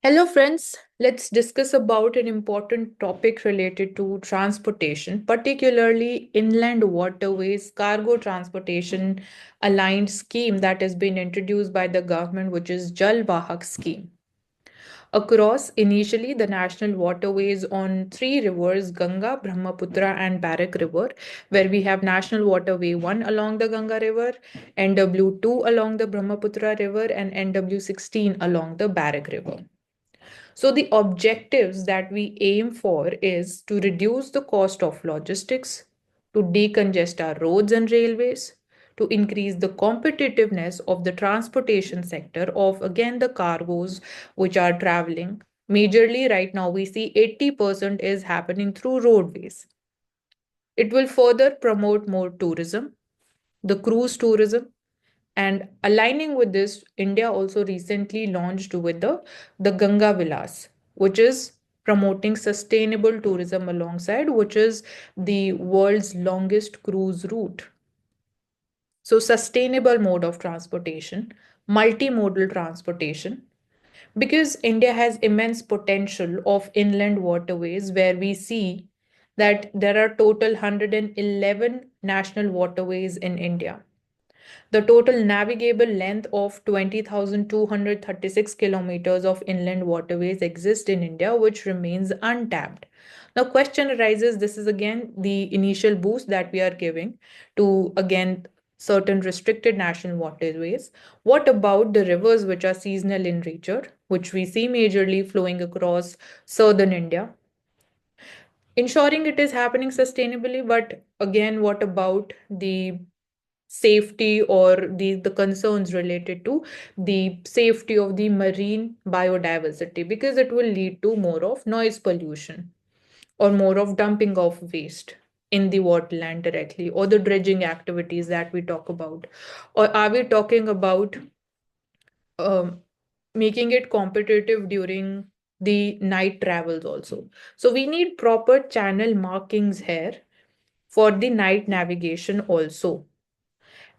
Hello friends, let's discuss about an important topic related to transportation, particularly inland waterways cargo transportation aligned scheme that has been introduced by the government, which is Jalvahak scheme. Across initially the national waterways on three rivers, Ganga, Brahmaputra and Barak River, where we have National Waterway 1 along the Ganga River, NW2 along the Brahmaputra River and NW16 along the Barak River. So the objectives that we aim for is to reduce the cost of logistics, to decongest our roads and railways, to increase the competitiveness of the transportation sector of again the cargoes which are traveling. Majorly right now we see 80% is happening through roadways. It will further promote more tourism, the cruise tourism, and aligning with this, India also recently launched with the Ganga Vilas, which is promoting sustainable tourism alongside, which is the world's longest cruise route. So, sustainable mode of transportation, multimodal transportation, because India has immense potential of inland waterways where we see that there are total 111 national waterways in India. The total navigable length of 20,236 kilometers of inland waterways exists in India, which remains untapped. Now, question arises, this is again the initial boost that we are giving to again certain restricted national waterways. What about the rivers which are seasonal in nature, which we see majorly flowing across southern India? Ensuring it is happening sustainably, but again, what about the safety or the concerns related to the safety of the marine biodiversity, because it will lead to more of noise pollution or more of dumping of waste in the waterland directly, or the dredging activities that we talk about, or are we talking about um, making it competitive during the night travels also? So we need proper channel markings here for the night navigation also,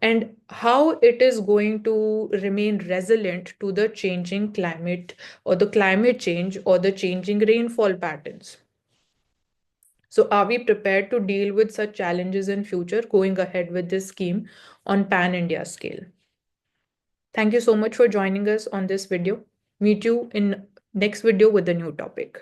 and how it is going to remain resilient to the changing climate or the climate change or the changing rainfall patterns. So are we prepared to deal with such challenges in future going ahead with this scheme on pan India scale? Thank you so much for joining us on this video. Meet you in next video with a new topic.